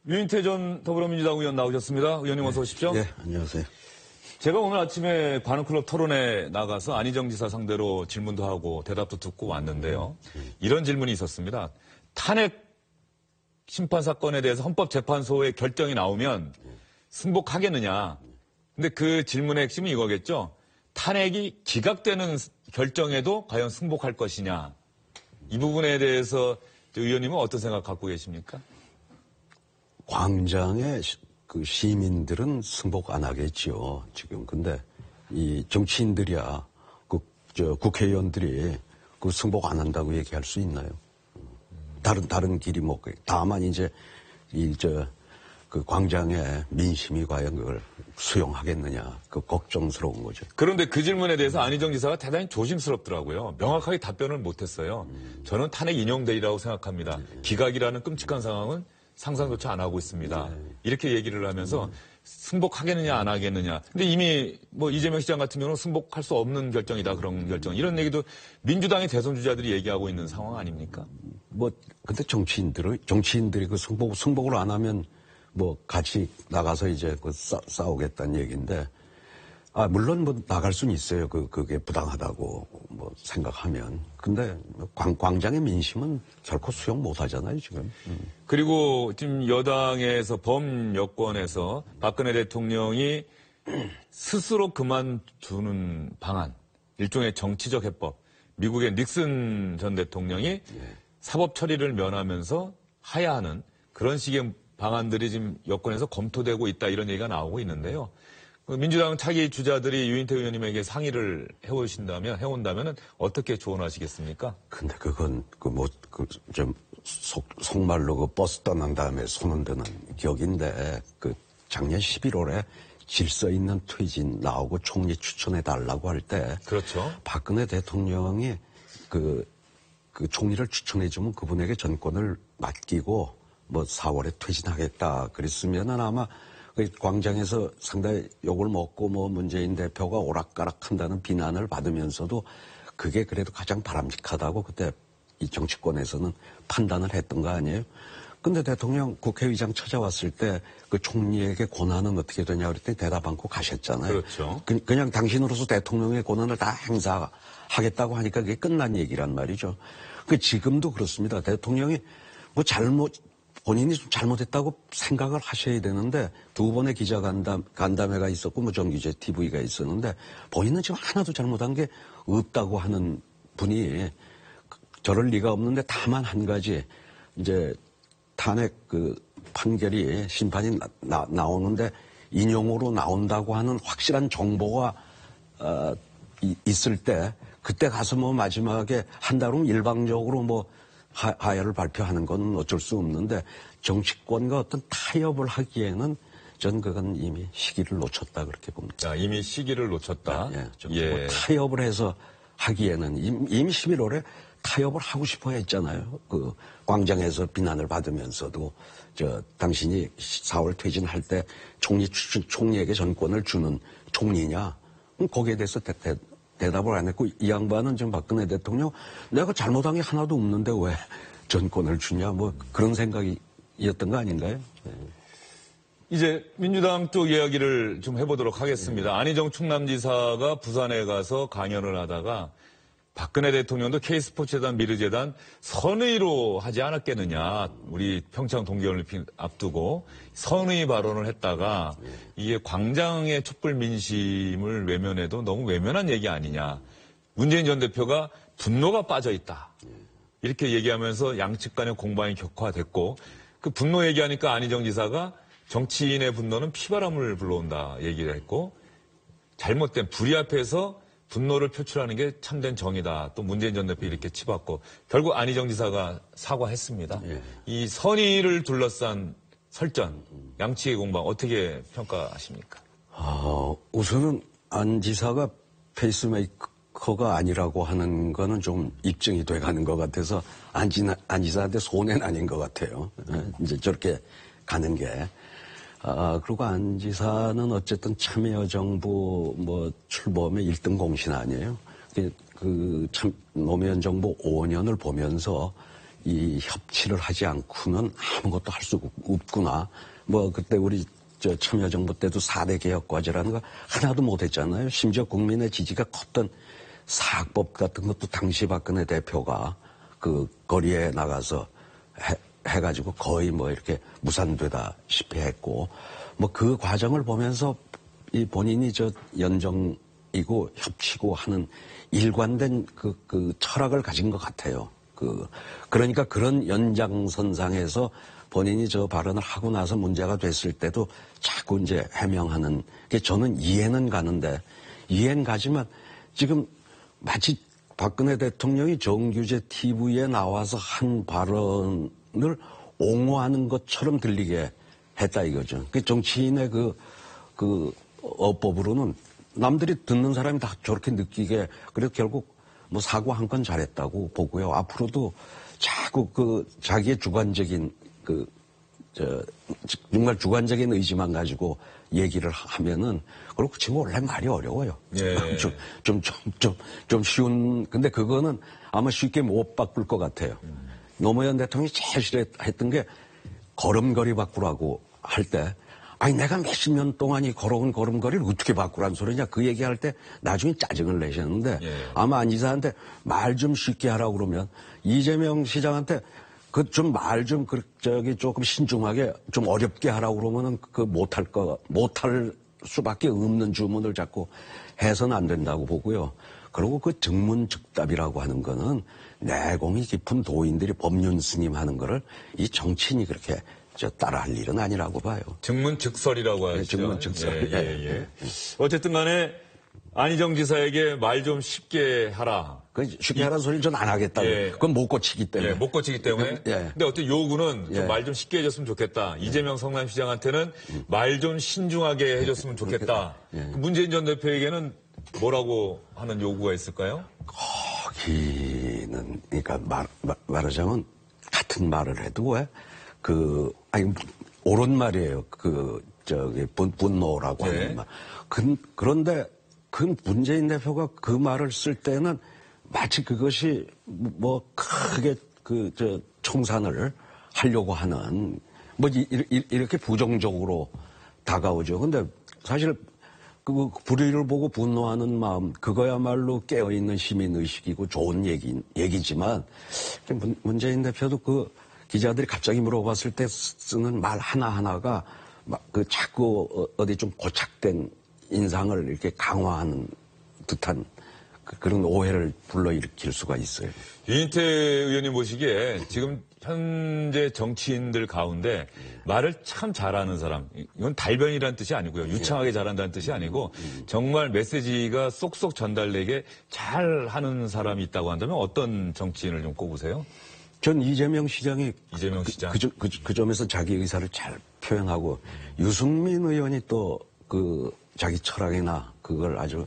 유인태 전 더불어민주당 의원 나오셨습니다. 의원님 어서 오십시오. 네, 안녕하세요. 제가 오늘 아침에 관훈클럽 토론에 나가서 안희정 지사 상대로 질문도 하고 대답도 듣고 왔는데요. 이런 질문이 있었습니다. 탄핵 심판 사건에 대해서 헌법재판소의 결정이 나오면 승복하겠느냐. 근데 그 질문의 핵심이 이거겠죠. 탄핵이 기각되는 결정에도 과연 승복할 것이냐. 이 부분에 대해서 의원님은 어떤 생각 갖고 계십니까? 광장의 그 시민들은 승복 안 하겠지요, 지금. 근데 이 정치인들이야, 국회의원들이 그 승복 안 한다고 얘기할 수 있나요? 다른 길이 뭐, 다만 이제 그 광장의 민심이 과연 그걸 수용하겠느냐, 그 걱정스러운 거죠. 그런데 그 질문에 대해서 안희정 지사가 대단히 조심스럽더라고요. 명확하게 답변을 못했어요. 저는 탄핵 인용되리라고 생각합니다. 기각이라는 끔찍한 상황은 상상조차 안 하고 있습니다. 이렇게 얘기를 하면서 승복하겠느냐 안 하겠느냐. 근데 이미 뭐 이재명 시장 같은 경우는 승복할 수 없는 결정이다 그런 결정. 이런 얘기도 민주당의 대선 주자들이 얘기하고 있는 상황 아닙니까? 뭐 근데 정치인들이 그 승복을 안 하면 뭐 같이 나가서 이제 그 싸우겠다는 얘기인데, 물론 뭐 나갈 수는 있어요. 그게 부당하다고 뭐 생각하면. 근데 광장의 민심은 결코 수용 못 하잖아요, 지금. 그리고 지금 여당에서 범여권에서 박근혜 대통령이 스스로 그만두는 방안, 일종의 정치적 해법. 미국의 닉슨 전 대통령이 사법 처리를 면하면서 하야하는 그런 식의 방안들이 지금 여권에서 검토되고 있다 이런 얘기가 나오고 있는데요. 민주당 차기 주자들이 유인태 의원님에게 상의를 해온다면 어떻게 조언하시겠습니까? 근데 그건 좀 속말로 그 버스 떠난 다음에 손 흔드는 격인데, 그 작년 11월에 질서 있는 퇴진 나오고 총리 추천해 달라고 할 때, 그렇죠. 박근혜 대통령이 그 총리를 추천해주면 그분에게 전권을 맡기고 뭐 4월에 퇴진하겠다 그랬으면은 아마 광장에서 상당히 욕을 먹고 뭐 문재인 대표가 오락가락한다는 비난을 받으면서도 그게 그래도 가장 바람직하다고 그때 이 정치권에서는 판단을 했던 거 아니에요? 근데 대통령 국회의장 찾아왔을 때 그 총리에게 권한은 어떻게 되냐 그랬더니 대답 않고 가셨잖아요. 그렇죠. 그냥 당신으로서 대통령의 권한을 다 행사하겠다고 하니까 그게 끝난 얘기란 말이죠. 지금도 그렇습니다. 대통령이 뭐 본인이 좀 잘못했다고 생각을 하셔야 되는데, 두 번의 간담회가 있었고 뭐 정규제 TV가 있었는데 본인은 지금 하나도 잘못한 게 없다고 하는 분이 저럴 리가 없는데, 다만 한 가지 이제 탄핵 판결이 심판이 나오는데 인용으로 나온다고 하는 확실한 정보가 있을 때 그때 가서 뭐 마지막에 한다면 일방적으로 뭐 하야를 발표하는 건 어쩔 수 없는데, 정치권과 어떤 타협을 하기에는 전 그건 이미 시기를 놓쳤다 그렇게 봅니다. 이미 시기를 놓쳤다. 뭐 타협을 해서 하기에는 이미 11월에 타협을 하고 싶어 했잖아요. 그 광장에서 비난을 받으면서도 당신이 4월 퇴진할 때 총리에게 전권을 주는 총리냐? 거기에 대해서 대답을 안 했고, 이 양반은 지금 박근혜 대통령 내가 잘못한 게 하나도 없는데 왜 전권을 주냐, 뭐 그런 생각이었던 거 아닌가요? 네. 이제 민주당 쪽 이야기를 좀 해보도록 하겠습니다. 안희정 충남지사가 부산에 가서 강연을 하다가 박근혜 대통령도 K스포츠재단, 미르재단 선의로 하지 않았겠느냐. 우리 평창 동계올림픽 앞두고 선의 발언을 했다가 이게 광장의 촛불 민심을 외면해도 너무 외면한 얘기 아니냐. 문재인 전 대표가 분노가 빠져 있다. 이렇게 얘기하면서 양측 간의 공방이 격화됐고, 그 분노 얘기하니까 안희정 지사가 정치인의 분노는 피바람을 불러온다 얘기를 했고, 잘못된 불의 앞에서 분노를 표출하는 게 참된 정의다. 또 문재인 전 대표 이렇게 치받고 결국 안희정 지사가 사과했습니다. 이 선의를 둘러싼 설전, 양측의 공방 어떻게 평가하십니까? 우선은 안 지사가 페이스메이커가 아니라고 하는 거는 좀 입증이 돼가는 것 같아서 안 지사한테 손해는 아닌 것 같아요. 이제 저렇게 가는 게. 그리고 안 지사는 어쨌든 참여정부 출범의 1등 공신 아니에요. 노무현 정부 5년을 보면서 이 협치를 하지 않고는 아무것도 할 수가 없구나. 뭐 그때 우리 참여정부 때도 4대 개혁과제라는 거 하나도 못했잖아요. 심지어 국민의 지지가 컸던 사학법 같은 것도 당시 박근혜 대표가 그 거리에 나가서 해가지고 거의 뭐 이렇게 무산되다시피 했고, 뭐 그 과정을 보면서 이 본인이 연정이고 협치고 하는 일관된 그 철학을 가진 것 같아요. 그러니까 그런 연장선상에서 본인이 발언을 하고 나서 문제가 됐을 때도 자꾸 이제 해명하는 게 저는 이해는 가지만 지금 마치 박근혜 대통령이 정규제 TV에 나와서 한 발언을 옹호하는 것처럼 들리게 했다 이거죠. 정치인의 그 어법으로는 남들이 듣는 사람이 다 저렇게 느끼게, 그래서 결국 뭐 사과 한 건 잘했다고 보고요. 앞으로도 자꾸 자기의 주관적인 정말 주관적인 의지만 가지고 얘기를 하면은, 그리고 지금 원래 말이 어려워요. 예. 좀 쉬운, 근데 그거는 아마 쉽게 못 바꿀 것 같아요. 노무현 대통령이 제일 싫어했던 게 걸음걸이 바꾸라고 할 때, 아니 내가 몇십 년 동안 이 걸어온 걸음걸이를 어떻게 바꾸라는 소리냐, 그 얘기할 때 나중에 짜증을 내셨는데, 예. 아마 안 지사한테 말 좀 쉽게 하라고 그러면 이재명 시장한테 좀 말 좀 조금 신중하게 좀 어렵게 하라고 그러면은 못할 수밖에 없는 주문을 자꾸 해서는 안 된다고 보고요. 그리고 그 즉문즉답이라고 하는 거는 내공이 깊은 도인들이 법륜 스님 하는 거를 이 정치인이 그렇게 따라할 일은 아니라고 봐요. 즉문즉설이라고 하죠. 즉문즉설. 예. 어쨌든 간에 안희정 지사에게 말 좀 쉽게 하라. 쉽게 하라는 소리는 전 안 하겠다고. 예. 그건 못 고치기 때문에. 예, 못 고치기 때문에. 예. 근데 어떤 요구는 예. 말 좀 쉽게 해줬으면 좋겠다. 이재명 성남시장한테는 말 좀 신중하게 해줬으면 좋겠다. 예. 문재인 전 대표에게는 뭐라고 하는 요구가 있을까요? 거기는, 그러니까 말하자면 같은 말을 해도 왜 옳은 말이에요. 분노라고 예. 하는 말. 그런데 문재인 대표가 그 말을 쓸 때는 마치 그것이 뭐 크게 청산을 하려고 하는 이렇게 부정적으로 다가오죠. 근데 사실 불의를 보고 분노하는 마음, 그거야말로 깨어있는 시민의식이고 좋은 얘기지만, 문재인 대표도 기자들이 갑자기 물어봤을 때 쓰는 말 하나하나가 자꾸 어디 좀 고착된 인상을 이렇게 강화하는 듯한 그런 오해를 불러일으킬 수가 있어요. 유인태 의원님 보시기에 지금 현재 정치인들 가운데 말을 참 잘하는 사람, 이건 달변이라는 뜻이 아니고요. 유창하게 잘한다는 뜻이 아니고 정말 메시지가 쏙쏙 전달되게 잘하는 사람이 있다고 한다면 어떤 정치인을 좀 꼽으세요? 전 이재명 시장이 그 점에서 자기 의사를 잘 표현하고, 유승민 의원이 또 자기 철학이나 그걸 아주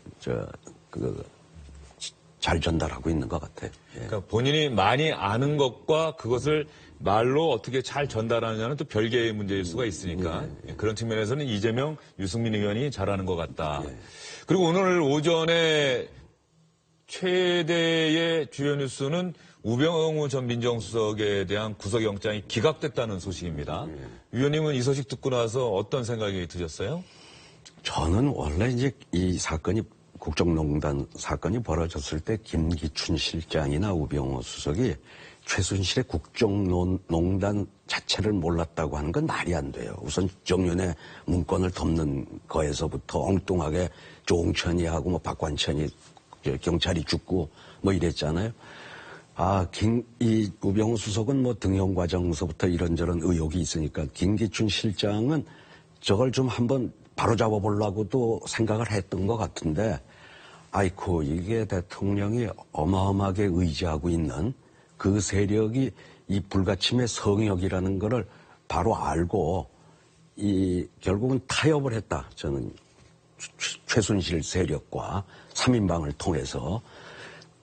잘 전달하고 있는 것 같아요. 예. 그러니까 본인이 많이 아는 것과 그것을 말로 어떻게 잘 전달하느냐는 또 별개의 문제일 수가 있으니까 그런 측면에서는 이재명, 유승민 의원이 잘하는 것 같다. 그리고 오늘 오전에 최대의 주요 뉴스는 우병우 전 민정수석에 대한 구속영장이 기각됐다는 소식입니다. 위원님은 이 소식 듣고 나서 어떤 생각이 드셨어요? 저는 원래 이제 이 사건이 국정농단 사건이 벌어졌을 때 김기춘 실장이나 우병우 수석이 최순실의 국정농단 자체를 몰랐다고 하는 건 말이 안 돼요. 우선 정윤의 문건을 덮는 거에서부터 엉뚱하게 조홍천이하고 박관천이 경찰이 죽고 이랬잖아요. 이 우병우 수석은 등용 과정서부터 이런저런 의혹이 있으니까 김기춘 실장은 저걸 좀 한번 바로잡아 보려고도 생각을 했던 것 같은데, 이게 대통령이 어마어마하게 의지하고 있는 그 세력이 이 불가침의 성역이라는 거를 바로 알고 결국은 타협을 했다. 저는 최순실 세력과 3인방을 통해서.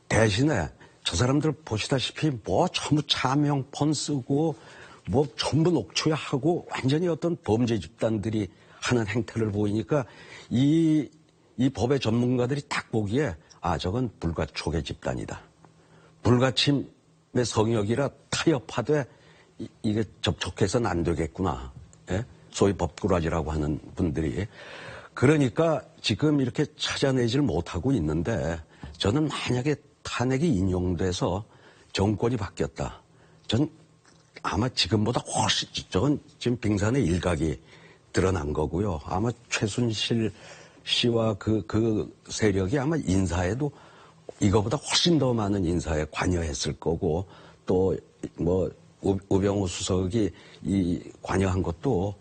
대신에 저 사람들 보시다시피 전부 차명폰 쓰고 전부 녹취하고 완전히 어떤 범죄 집단들이 하는 행태를 보이니까 이 법의 전문가들이 딱 보기에 저건 불가촉의 집단이다. 불가침 성역이라 타협하되 이게 접촉해서는 안 되겠구나. 예? 소위 법꾸라지라고 하는 분들이. 그러니까 지금 이렇게 찾아내질 못하고 있는데 저는 만약에 탄핵이 인용돼서 정권이 바뀌었다. 전 아마 지금보다 훨씬, 저건 지금 빙산의 일각이 드러난 거고요. 아마 최순실 씨와 그 세력이 아마 인사에도 이거보다 훨씬 더 많은 인사에 관여했을 거고 또 뭐 우병우 수석이 이 관여한 것도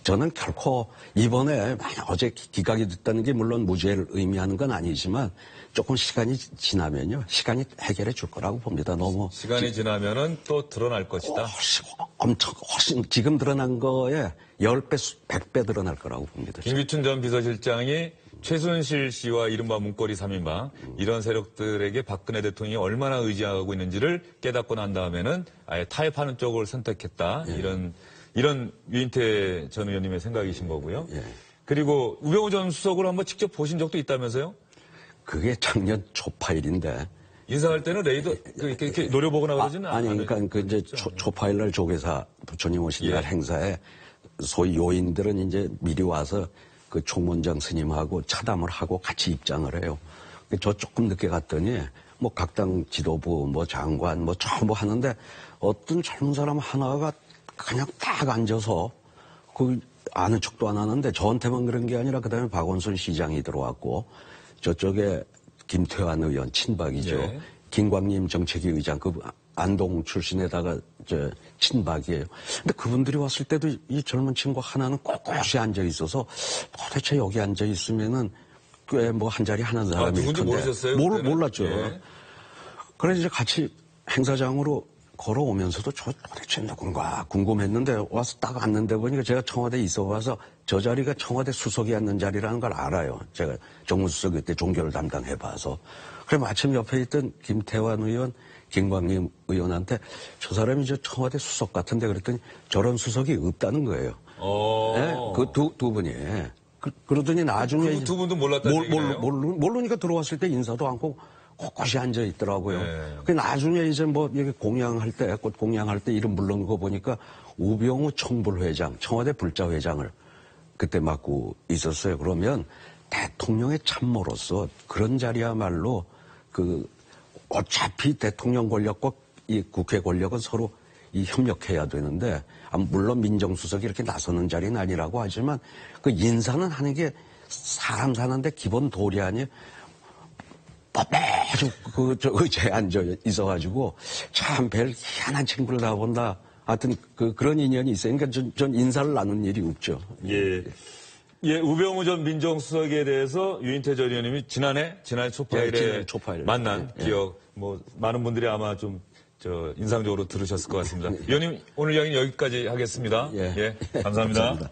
저는 결코 이번에 어제 기각이 됐다는 게 물론 무죄를 의미하는 건 아니지만 조금 시간이 지나면요. 시간이 해결해 줄 거라고 봅니다. 너무. 시간이 지나면은 또 드러날 것이다. 훨씬 지금 드러난 거에 10배, 100배 드러날 거라고 봅니다. 김기춘 전 비서실장이 최순실 씨와 이른바 문고리 3인방 이런 세력들에게 박근혜 대통령이 얼마나 의지하고 있는지를 깨닫고 난 다음에는 아예 타협하는 쪽을 선택했다. 이런 유인태 전 의원님의 생각이신 거고요. 예. 그리고 우병우 전 수석을 한번 직접 보신 적도 있다면서요? 그게 작년 초파일인데. 인사할 때는 레이더 이렇게 노려보거나 그러지는 아니, 그러니까 그 이제 초파일 날 조계사 부처님 오신 날 행사에 소위 요인들은 이제 미리 와서 그 총무원장 스님하고 차담을 하고 같이 입장을 해요. 저 조금 늦게 갔더니 뭐 각 당 지도부 뭐 장관 뭐 전부 하는데 어떤 젊은 사람 하나가 그냥 딱 앉아서 그 아는 척도 안 하는데 저한테만 그런 게 아니라 그다음에 박원순 시장이 들어왔고 저쪽에 김태환 의원 친박이죠. 네. 김광림 정책위 의장 그 안동 출신에다가 저 친박이에요. 근데 그분들이 왔을 때도 이 젊은 친구 하나는 꼿꼿이 앉아 있어서 도대체 여기 앉아 있으면은 꽤 뭐 한 자리 하는 사람일 누군지 텐데 모르셨어요? 몰랐죠. 예. 그래서 이제 같이 행사장으로 걸어오면서도 저 도대체 누군가 궁금했는데 와서 딱 앉는데 보니까 제가 청와대에 있어 와서 저 자리가 청와대 수석이 앉는 자리라는 걸 알아요. 제가 정무수석 그때 종교를 담당해봐서. 그래 마침 옆에 있던 김태환 의원, 김광림 의원한테 저 사람이 저 청와대 수석 같은데 그랬더니 저런 수석이 없다는 거예요. 네? 그 두 분이. 그러더니 나중에 그 두 분도 몰랐다는 얘기예요? 모르니까 들어왔을 때 인사도 않고 곳곳이 앉아 있더라고요. 네. 그 나중에 이제 뭐 여기 공양할 때, 꽃 공양할 때 이름 부르는 거 보니까 우병우 청불회장, 청와대 불자회장을 그때 맡고 있었어요. 그러면 대통령의 참모로서 그런 자리야말로 그 어차피 대통령 권력과 이 국회 권력은 서로 이 협력해야 되는데 물론 민정수석이 이렇게 나서는 자리는 아니라고 하지만 그 인사는 하는 게 사람 사는데 기본 도리 아니에요. 아주 저 의자에 앉아 있어가지고 참 별 희한한 친구를 다 본다. 하여튼 그런 인연이 있어요. 그러니까 전 인사를 나눈 일이 없죠. 예. 예, 우병우 전 민정수석에 대해서 유인태 전 의원님이 지난해 초파일에 초파일. 만난 기억, 뭐, 많은 분들이 아마 좀, 인상적으로 들으셨을 것 같습니다. 의원님, 오늘 이야기는 여기까지 하겠습니다. 예. 감사합니다. 감사합니다.